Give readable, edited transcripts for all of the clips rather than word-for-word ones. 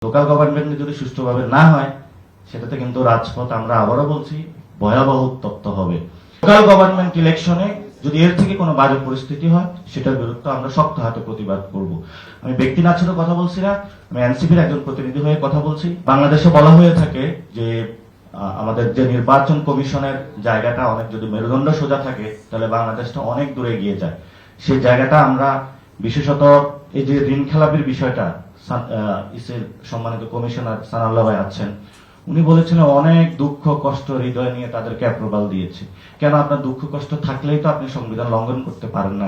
Local government যদি সুষ্ঠুভাবে না হয় সেটাতে কিন্তু রাজপথ আমরা আবারও বলছি ভয়াবহ উত্তপ্ত হবে। লোকাল গভর্নমেন্ট ইলেকশনে যদি এর থেকে কোনো বাজে পরিস্থিতি হয় সেটার বিরুদ্ধে আমরা শক্ত হাতে প্রতিবাদ করব। আমি ব্যক্তি না ছিল কথা বলছি না, আমি এনসিপির একজন প্রতিনিধি হয়ে কথা বলছি। বাংলাদেশে বলা হয়ে থাকে যে আমাদের যে নির্বাচন কমিশনের জায়গাটা অনেক যদি মেরুদণ্ড সোজা থাকে তাহলে বাংলাদেশটা অনেক দূরে এগিয়ে যায়। সেই জায়গাটা আমরা বিশেষত এই যে ঋণ খেলাপির বিষয়টা ইসের সম্মানিত কমিশনার সানাউল্লাহ ভাই আছেন, উনি বলেছিলেন অনেক দুঃখ কষ্ট হৃদয় নিয়ে তাদেরকে অ্যাপ্রুভাল দিয়েছে। কেন? আপনার দুঃখ কষ্ট থাকলেই তো আপনি সংবিধান লঙ্ঘন করতে পারেন না।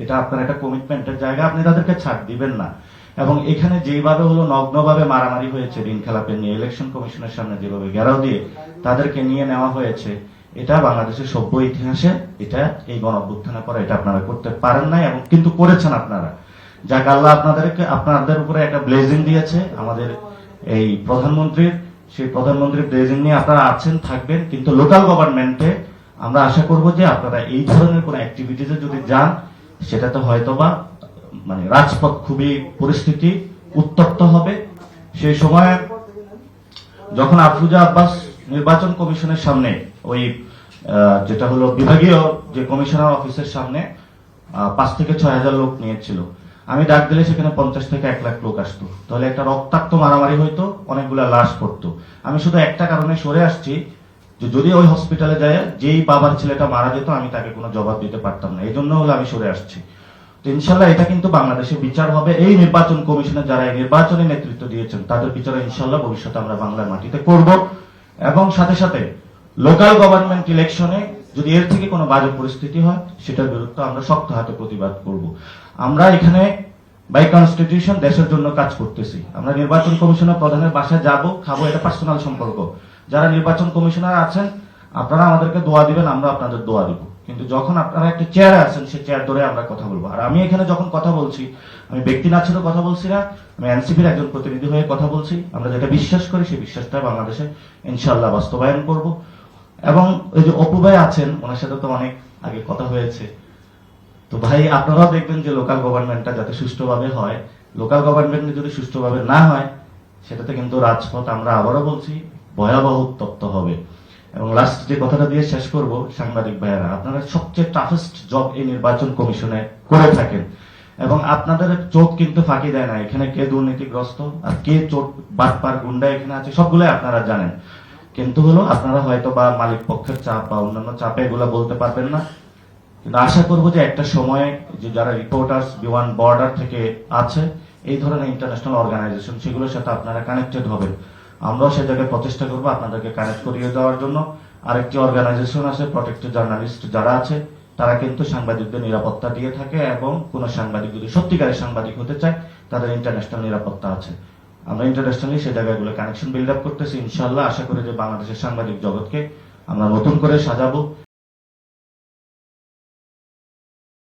এটা আপনার একটা কমিটমেন্টের জায়গা, আপনি তাদেরকে ছাড় দিবেন না। এবং এখানে যেভাবে হলো নগ্নভাবে মারামারি হয়েছে ঋণ খেলাপের নিয়ে, ইলেকশন কমিশনের সামনে যেভাবে ঘেরাও দিয়ে তাদেরকে নিয়ে নেওয়া হয়েছে, এটা বাংলাদেশের সভ্য ইতিহাসে এটা এই গণঅভ্যুত্থানের পরে এটা আপনারা করতে পারেন নাই, এবং কিন্তু করেছেন আপনারা। যাক আল্লাহ আপনাদের উপরে একটা ব্লেজিং দিয়েছে আমাদের এই প্রধানমন্ত্রীর, সেই প্রধানমন্ত্রীর ব্লেজিং নিয়ে আপনারা আছেন থাকবেন। কিন্তু লোকাল গভর্নমেন্টে আমরা আশা করব যে আপনারা এই ধরনের কোন অ্যাক্টিভিটিতে যদি যান সেটাতে হয়তোবা মানে রাজপথ খুবই পরিস্থিতি উত্তপ্ত হবে। সেই সময় যখন আফরোজা আব্বাস নির্বাচন কমিশনের সামনে ওই যেটা হলো বিভাগীয় যে কমিশনার অফিসের সামনে 5 থেকে 6,000 লোক নিয়েছিল, আমি ডাক দিলে সেখানে 50 থেকে 1 লাখ লোক আসতো, তাহলে একটা রক্তাক্ত মারামারি হইতো, অনেকগুলা লাশ পড়তো। আমি শুধু একটা কারণে সরে আসছি যে যদি ওই হসপিটালে যায় যেই বাবার ছেলেটা মারা যেত আমি তাকে কোনো জবাব দিতে পারতাম না, এই জন্য হলো আমি সরে আসছি। তো ইনশাল্লাহ এটা কিন্তু বাংলাদেশে বিচার হবে। এই নির্বাচন কমিশনে যারা এই নির্বাচনে নেতৃত্ব দিয়েছেন তাদের বিচার ইনশাল্লাহ ভবিষ্যতে আমরা বাংলার মাটিতে করব। এবং সাথে সাথে লোকাল গভর্নমেন্ট ইলেকশনে যদি এর থেকে কোনো বাজে পরিস্থিতি হয় সেটার বিরুদ্ধে আমরা শক্ত হাতে প্রতিবাদ করব। আমরা এখানে বাই কনস্টিটিউশন দেশের জন্য কাজ করতেছি। আমরা নির্বাচন কমিশনের প্রধানের বাসায় যাব, খাবো, এটা পার্সোনাল সম্পর্ক। যারা নির্বাচন কমিশনার আছেন আপনারা আমাদেরকে দোয়া দিবেন, আমরা আপনাদের দোয়া দিব। কিন্তু যখন আপনারা একটা চেয়ারে আছেন সেই চেয়ার ধরে আমরা কথা বলবো। আর আমি এখানে যখন কথা বলছি আমি ব্যক্তি না ছিল কথা বলছি না, আমি এনসিপির একজন প্রতিনিধি হয়ে কথা বলছি। আমরা যেটা বিশ্বাস করি সেই বিশ্বাসটা বাংলাদেশে ইনশাআল্লাহ বাস্তবায়ন করব। এবং ওই যে অপু ভাই আছেন, ওনার সাথে তো অনেক আগে কথা হয়েছে। তো ভাই আপনারাও দেখবেন যে লোকাল গভর্নমেন্টটা যাতে সুষ্ঠুভাবে হয়। লোকাল গভর্নমেন্ট যদি সুষ্ঠুভাবে না হয় সেটাতে কিন্তু রাজপথ আমরা আবারও বলছি ভয়াবহ উত্তপ্ত হবে। এবং লাস্ট যে কথাটা দিয়ে শেষ করব, সাংবাদিক ভাইয়েরা আপনারা সবচেয়ে টাফেস্ট জব এই নির্বাচন কমিশনে করে থাকেন, এবং আপনাদের চোখ কিন্তু ফাঁকি দেয় না এখানে কে দুর্নীতিগ্রস্ত আর কে চোট বাটপার গুন্ডা এখানে আছে, সবগুলো আপনারা জানেন। কিন্তু হলো আপনারা হয়তো বা মালিক পক্ষের চাপ বা অন্যান্য চাপে এগুলো বলতে পারবেন না। কিন্তু আশা করবো যে একটা সময়ে যে যারা রিপোর্টার্স বিওয়ান বর্ডার থেকে আছে এই ধরনের ইন্টারন্যাশনাল অর্গানাইজেশন সেগুলোর সাথে আপনারা কানেক্টেড হবেন। আমরাও সে জায়গায় প্রচেষ্টা করবো আপনাদেরকে কানেক্ট করিয়ে দেওয়ার জন্য। আরেকটি অর্গানাইজেশন আছে প্রটেক্টেড জার্নালিস্ট যারা আছে, তারা কিন্তু সাংবাদিকদের নিরাপত্তা দিয়ে থাকে, এবং কোন সাংবাদিক যদি সত্যিকারের সাংবাদিক হতে চায় তাদের ইন্টারন্যাশনাল নিরাপত্তা আছে। আমরা ইন্টারন্যাশনালি সেই জায়গাগুলো কানেকশন বিল্ড আপ করতেছি। ইনশাআল্লাহ আশা করি যে বাংলাদেশের সাংবাদিক জগৎকে আমরা নতুন করে সাজাবো।